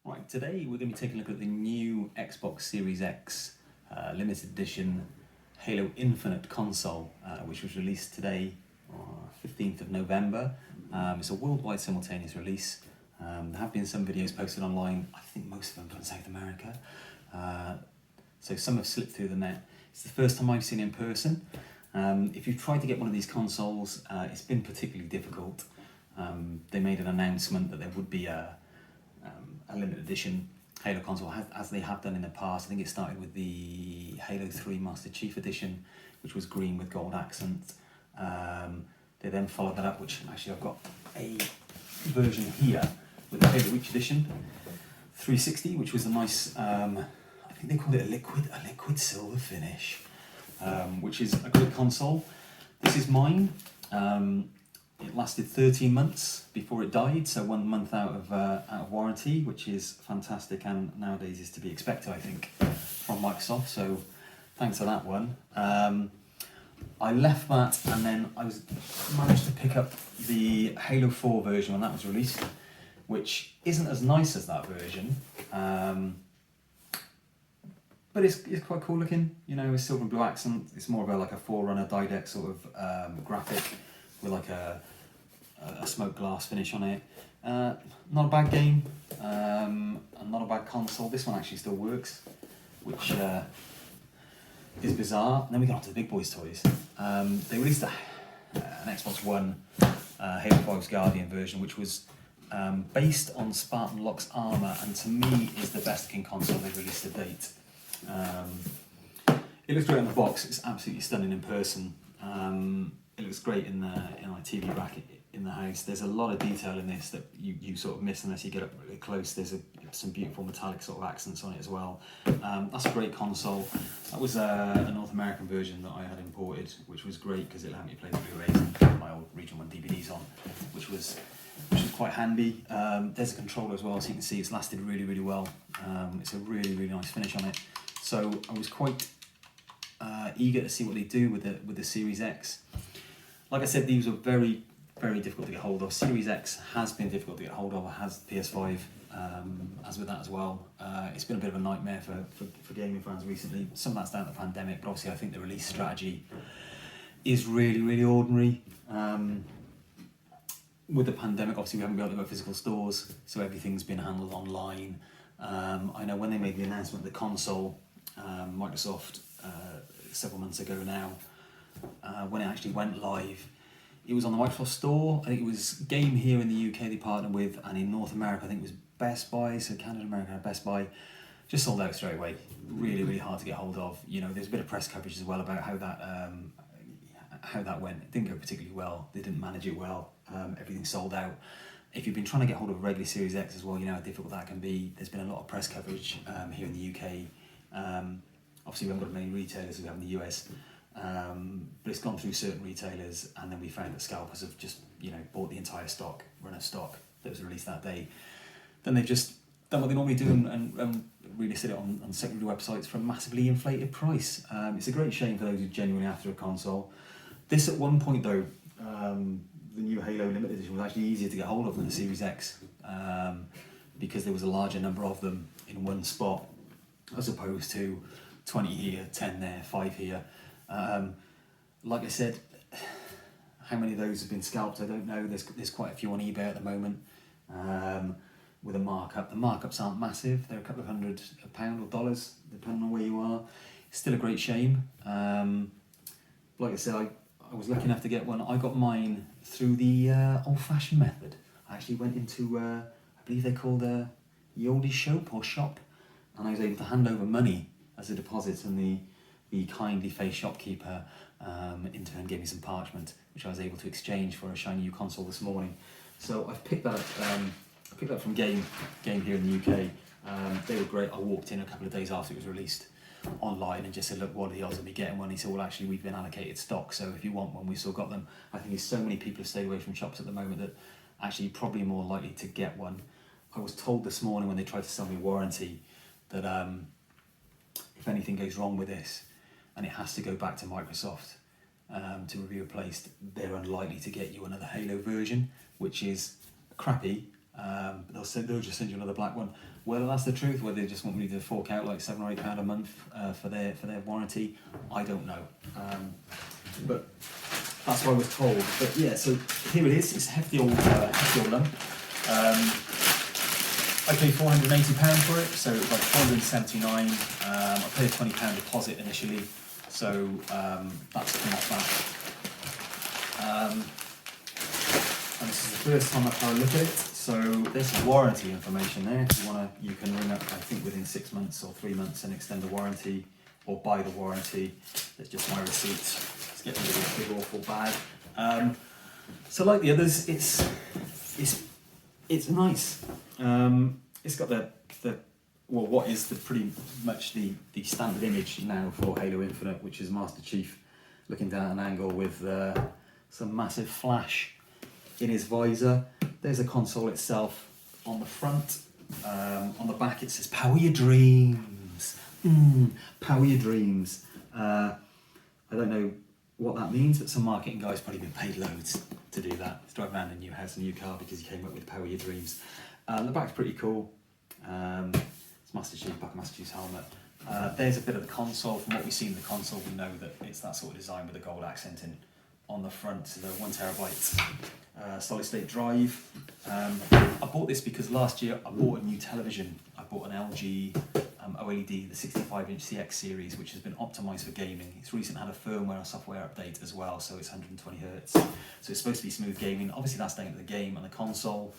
Right, today we're going to be taking a look at the new Xbox Series X limited edition Halo Infinite console, which was released today, 15th of November. It's a worldwide simultaneous release. There have been some videos posted online, I think most of them from South America, so some have slipped through the net. It's the first time I've seen it in person. If you've tried to get one of these consoles, it's been particularly difficult. They made an announcement that there would be a limited edition Halo console, as they have done in the past. I think it started with the Halo 3 Master Chief Edition, which was green with gold accent. They then followed that up, which actually I've got a version here with the Halo Reach Edition 360, which was a nice, I think they called it a liquid silver finish, which is a good console. This is mine. It lasted 13 months before it died, so 1 month out of warranty, which is fantastic, and nowadays is to be expected, I think, from Microsoft. So thanks for that one. I left that, and then I managed to pick up the Halo 4 version when that was released, which isn't as nice as that version, but it's quite cool looking. You know, it's silver and blue accent. It's more of a Forerunner Didex sort of graphic with like a smoked glass finish on it. Not a bad game, and not a bad console. This one actually still works, which is bizarre. And then we got on to the big boys' toys. They released an Xbox One Halo 5's Guardian version, which was based on Spartan Locke's armour, and to me is the best looking console they've released to date. It looks great on the box. It's absolutely stunning in person. It looks great in my TV rack in the house. There's a lot of detail in this that you sort of miss unless you get up really close. There's some beautiful metallic sort of accents on it as well. That's a great console. That was a North American version that I had imported, which was great because it allowed me to play the Blu-rays and put my old Region 1 DVDs on, which was quite handy. There's a controller as well, so you can see it's lasted really, really well. It's a really, really nice finish on it. So I was quite eager to see what they do with the Series X. Like I said, these were very, very difficult to get hold of. Series X has been difficult to get hold of, has PS5, as with that as well. It's been a bit of a nightmare for gaming fans recently. Some of that's down to the pandemic, but obviously I think the release strategy is really, really ordinary. With the pandemic, obviously we haven't been able to go to physical stores, so everything's been handled online. I know when they made the announcement of the console, Microsoft, several months ago now, when it actually went live, it was on the Microsoft Store. I think it was Game here in the UK they partnered with, and in North America I think it was Best Buy, so Canada, America had Best Buy. Just sold out straight away. Really, really hard to get hold of. You know, there's a bit of press coverage as well about how that went. It didn't go particularly well. They didn't manage it well. Everything sold out. If you've been trying to get hold of a regular Series X as well, you know how difficult that can be. There's been a lot of press coverage here in the UK. Obviously we haven't got many retailers as we have in the US. But it's gone through certain retailers, and then we found that scalpers have just, bought the entire run of stock that was released that day. Then they've just done what they normally do and really sit it on secondary websites for a massively inflated price. It's a great shame for those who genuinely after a console. This at one point though, the new Halo limited edition was actually easier to get hold of than the Series X, because there was a larger number of them in one spot, as opposed to 20 here, 10 there, 5 here. Like I said, how many of those have been scalped, I don't know. There's quite a few on eBay at the moment, with a markup. The markups aren't massive. They're a couple of £100 or dollars, depending on where you are. It's still a great shame. Like I said, I was lucky enough to get one. I got mine through the old-fashioned method. I actually went into, I believe they're called a Yodi shop, and I was able to hand over money as a deposit, and the kindly faced shopkeeper in turn gave me some parchment, which I was able to exchange for a shiny new console this morning. So I've picked that up from Game here in the UK. They were great. I walked in a couple of days after it was released online and just said, look, what are the odds of me getting one? He said, well, actually we've been allocated stock, so if you want one, we've still got them. I think there's so many people have stayed away from shops at the moment that actually you're probably more likely to get one. I was told this morning when they tried to sell me warranty that if anything goes wrong with this and it has to go back to Microsoft to be replaced, they're unlikely to get you another Halo version, which is crappy, They'll just send you another black one. Whether that's the truth, whether they just want me to fork out like £7 or £8 a month for their warranty, I don't know. But that's what I was told. But yeah, so here it is. It's a hefty old lump. I paid £480 for it, so it was like £479. I paid a £20 deposit initially, so that's come off that. And this is the first time I've had a look at it. So there's some warranty information there. If you wanna, you can ring up, I think within 6 months or 3 months, and extend the warranty or buy the warranty. There's just my receipt. Let's get rid of this big awful bag. So like the others, it's nice. It's got the what is the pretty much the standard image now for Halo Infinite, which is Master Chief looking down at an angle with some massive flash in his visor. There's a console itself on the front. On the back it says "Power your dreams." Power your dreams. I don't know what that means, but some marketing guy's probably been paid loads to do that. He's driving around a new house, a new car, because he came up with "Power your dreams." The back's pretty cool. It's Master Chief, back of Master Chief's helmet. There's a bit of the console. From what we've seen in the console, we know that it's that sort of design with the gold accenting on the front. The 1TB solid state drive. I bought this because last year I bought a new television. I bought an LG OLED, the 65-inch CX series, which has been optimized for gaming. It's recently had a firmware and software update as well, so it's 120 Hz. So it's supposed to be smooth gaming. Obviously that's down to the game and the console.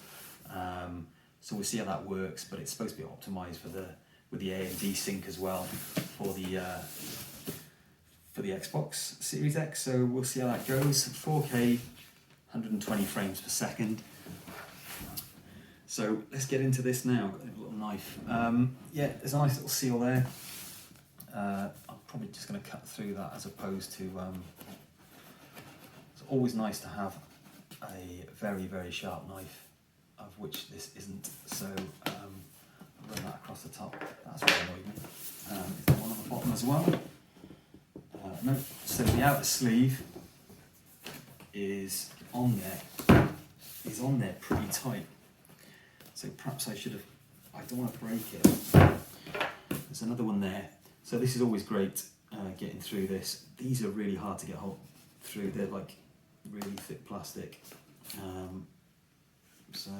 So we'll see how that works, but it's supposed to be optimized with the AMD sync as well for the Xbox Series X. So we'll see how that goes. 4K, 120 frames per second. So let's get into this now. Got a little knife. Yeah, there's a nice little seal there. I'm probably just going to cut through that, as opposed to. It's always nice to have a very, very sharp knife, of which this isn't. So I'll run that across the top. That's what annoyed me. Is there one on the bottom as well? No. So the outer sleeve is on there. Is on there pretty tight. So perhaps I should have. I don't want to break it. There's another one there. So this is always great getting through this. These are really hard to get through. They're like really thick plastic. So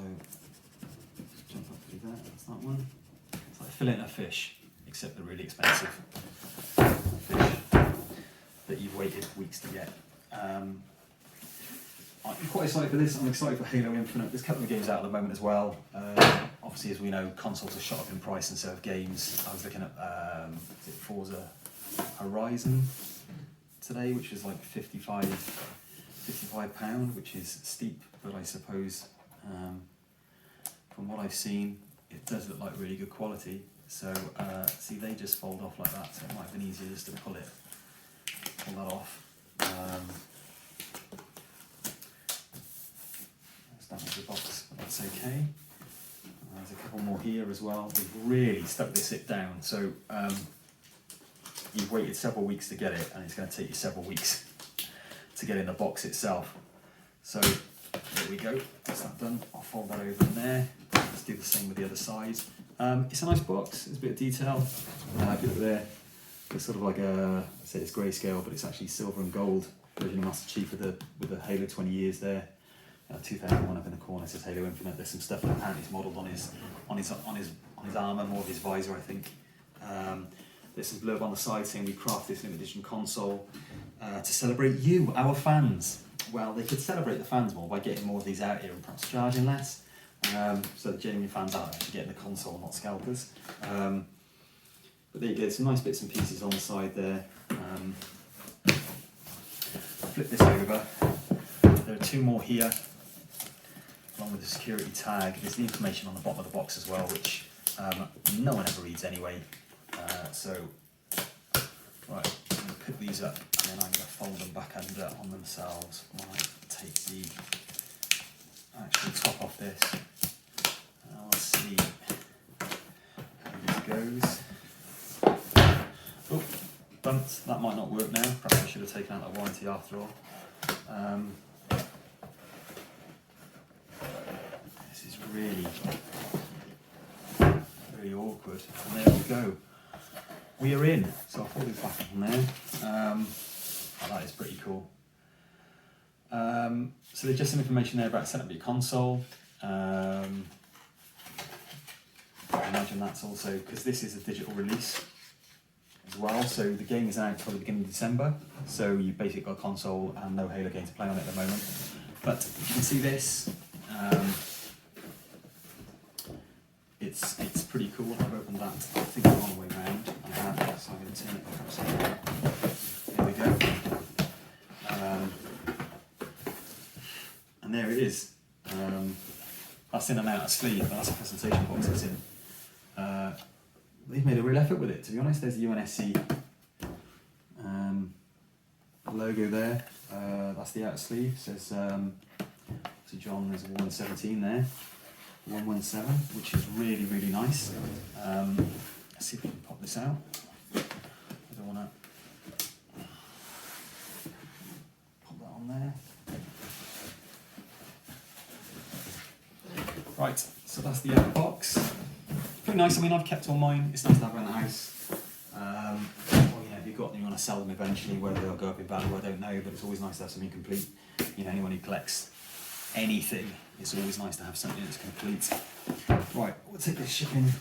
just jump up through that. That's that one. It's like filleting a fish, except the really expensive fish that you've waited weeks to get. I'm quite excited for this. I'm excited for Halo Infinite. There's a couple of games out at the moment as well. Obviously, as we know, consoles are shot up in price instead of games. I was looking at is it Forza Horizon today, which is like £55, which is steep, but I suppose from what I've seen, it does look like really good quality. So see, they just fold off like that, so it might have been easier just to pull that off. That's damaged the box, but that's okay. There's a couple more here as well. We've really stuck this down, so you've waited several weeks to get it, and it's going to take you several weeks to get in the box itself. So there we go, that's that done. I'll fold that over in there. Let's do the same with the other side. It's a nice box, there's a bit of detail. If you look there, it's sort of like I say it's grayscale, but it's actually silver and gold version of Master Chief with the Halo 20 years there. 2001 up in the corner says Halo Infinite. There's some stuff that apparently is modelled on his armour, more of his visor, I think. There's some blurb on the side saying we craft this limited edition console to celebrate you, our fans. Well, they could celebrate the fans more by getting more of these out here and perhaps charging less, so the genuine fans are actually getting the console, not scalpers. But there you go, some nice bits and pieces on the side there. Flip this over. There are two more here, along with the security tag. There's the information on the bottom of the box as well, which no one ever reads anyway. So, right, I'm going to pick these up, and then I'm going to fold them back under on themselves while I take the actual top off this. Let's see how this goes. Oh, bumped. That might not work now. Perhaps I should have taken out that warranty after all. This is really awkward. And there we go. We are in. So I'll put it back on there. Oh, that is pretty cool. So there's just some information there about setting up your console. I imagine that's also, because this is a digital release as well, so the game is out until the beginning of December, so you've basically got a console and no Halo game to play on at the moment. But you can see this, it's pretty cool. I've opened that, I think the wrong way round. I have, so I'm going to turn it upside down. There we go. And there it is. That's in and out of sleeve, but that's a presentation box it's in. They've made a real effort with it, to be honest. There's the UNSC logo there. That's the outer sleeve. It says, so John, there's a 117 there. 117, which is really, really nice. Let's see if we can pop this out. I don't want to pop that on there. Right, so that's the outer box. Pretty nice. I mean, I've kept all mine. It's nice to have around the house. Well, if you've got them, you want to sell them eventually. Whether they'll go up in value, I don't know. But it's always nice to have something complete. Anyone who collects anything, it's always nice to have something that's complete. Right, we'll take this shipping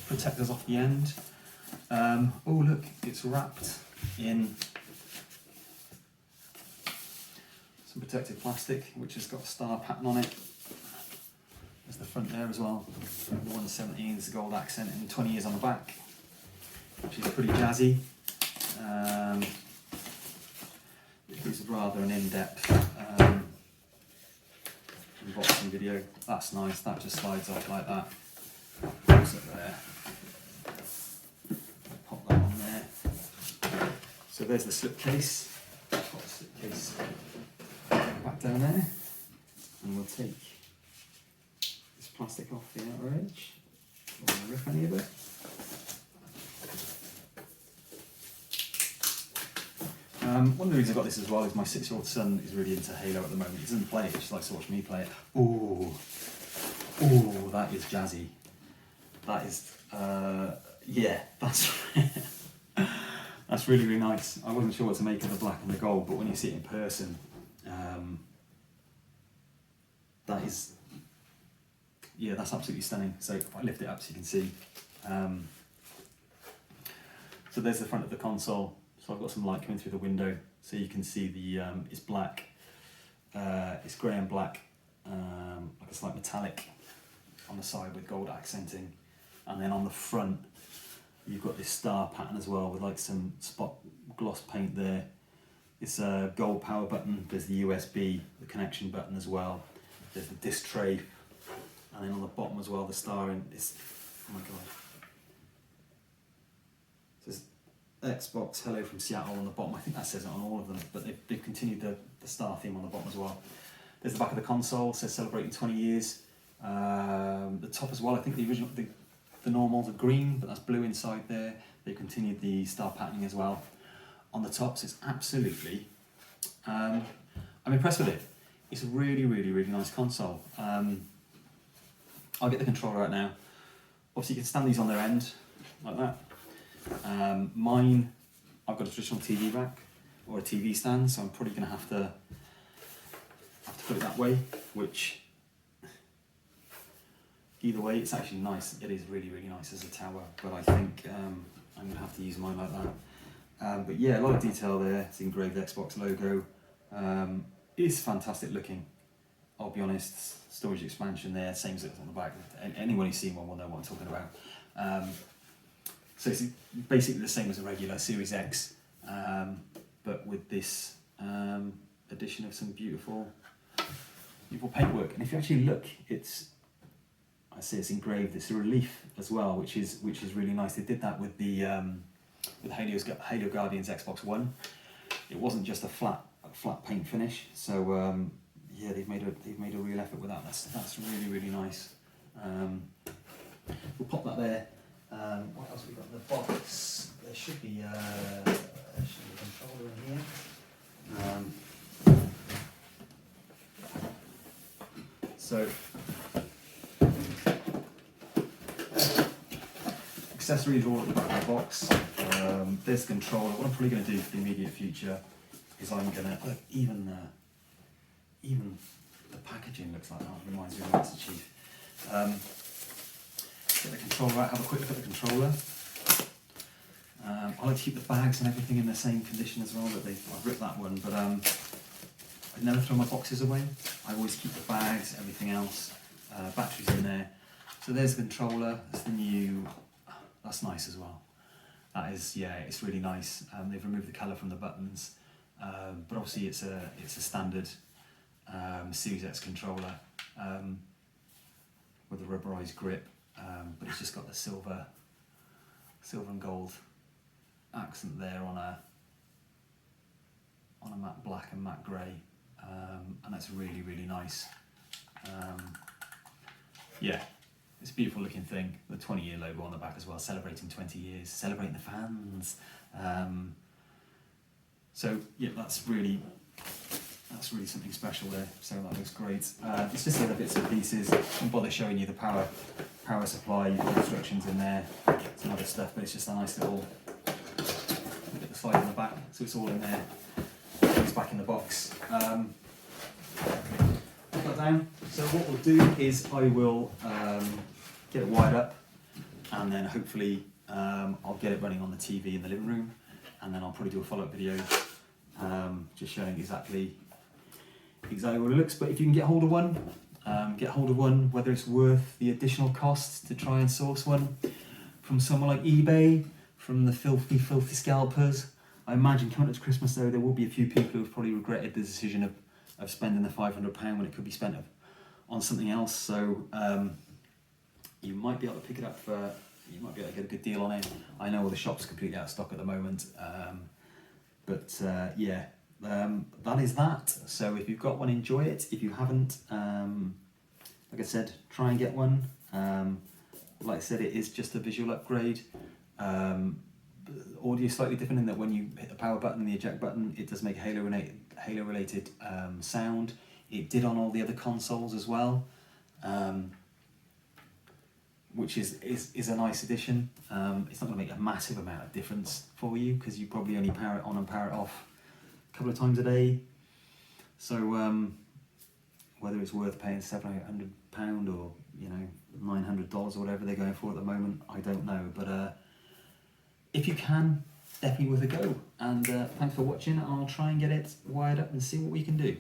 protectors off the end. Oh look, it's wrapped in some protective plastic, which has got a star pattern on it. There's the front there as well. The 117 is the gold accent and 20 years on the back, which is pretty jazzy. This is rather an in-depth unboxing video. That's nice. That just slides off like that. Goes up there. Pop that on there. So there's the slipcase. Pop the slipcase back down there, and we'll take plastic off the outer edge. Don't want to rip any of it. One of the reasons I got this as well is my 6-year-old son is really into Halo at the moment. He doesn't play it, he just likes to watch me play it. Ooh, that is jazzy. That is, yeah, that's that's really, really nice. I wasn't sure what to make of the black and the gold, but when you see it in person, that is, yeah, that's absolutely stunning. So if I lift it up so you can see. So there's the front of the console. So I've got some light coming through the window, so you can see the, it's black, it's grey and black, like a slight metallic on the side with gold accenting. And then on the front, you've got this star pattern as well with like some spot gloss paint there. It's a gold power button, there's the USB, the connection button as well. There's the disc tray. And then on the bottom as well, the star in this, oh my god. It says xBox, hello from Seattle on the bottom. I think that says it on all of them, but they've continued the star theme on the bottom as well. There's the back of the console, says celebrating 20 years. The top as well, I think the original, the normals are green, but that's blue inside there. They've continued the star patterning as well. On the top, so it's absolutely, I'm impressed with it. It's a really, really, really nice console. I'll get the controller out now. Obviously you can stand these on their end, like that. Mine, I've got a traditional TV rack, or a TV stand, so I'm probably going to have to put it that way, which, either way, it's actually nice. It is really, really nice as a tower, but I think I'm going to have to use mine like that. But yeah, a lot of detail there. It's the engraved Xbox logo. It's fantastic looking. I'll be honest, storage expansion there, same as it was on the back. Anyone who's seen one will know what I'm talking about. So it's basically the same as a regular Series X, but with this addition of some beautiful paintwork. And if you actually look, I see it's engraved. It's a relief as well, which is really nice. They did that with the with Halo Guardians Xbox One. It wasn't just a flat paint finish. So yeah, they've made a real effort with that. That's really, really nice. We'll pop that there. What else have we got in the box? There should be a controller in here. So accessories are all at the back of the box. There's the controller. What I'm probably going to do for the immediate future is I'm going to, look, even the packaging looks like that, reminds me of Master Chief. Get the controller out, have a quick look at the controller. I like to keep the bags and everything in the same condition as well. I've ripped that one, but I never throw my boxes away. I always keep the bags, everything else, batteries in there. So there's the controller. That's the new. That's nice as well. That is, yeah, it's really nice. They've removed the colour from the buttons, but obviously it's a standard Series X controller with a rubberized grip, but it's just got the silver and gold accent there on a matte black and matte grey, and that's really, really nice. Yeah, it's a beautiful looking thing. The 20-year logo on the back as well, celebrating 20 years, celebrating the fans. So yeah, that's really something special there. So that looks great. It's just the other bits and pieces. I won't bother showing you the power supply. You've got instructions in there, some other stuff, but it's just a nice little look at the slide on the back. So it's all in there. It's back in the box. Put that down. So what we'll do is I will get it wired up, and then hopefully I'll get it running on the TV in the living room, and then I'll probably do a follow-up video just showing exactly what it looks. But if you can get hold of one, whether it's worth the additional costs to try and source one from someone like eBay, from the filthy scalpers. I imagine coming up to Christmas though, there will be a few people who have probably regretted the decision of spending the £500 when it could be spent on something else. So you might be able to pick it up you might be able to get a good deal on it. I know all the shops are completely out of stock at the moment, but yeah, that is that. So if you've got one, enjoy it. If you haven't, like I said, try and get one. Like I said, it is just a visual upgrade. Audio is slightly different in that when you hit the power button, the eject button, it does make Halo related sound. It did on all the other consoles as well, which is a nice addition. It's not going to make a massive amount of difference for you because you probably only power it on and power it off a couple of times a day. So whether it's worth paying £700 or $900 or whatever they're going for at the moment, I don't know. But if you can, definitely worth a go. And thanks for watching. I'll try and get it wired up and see what we can do.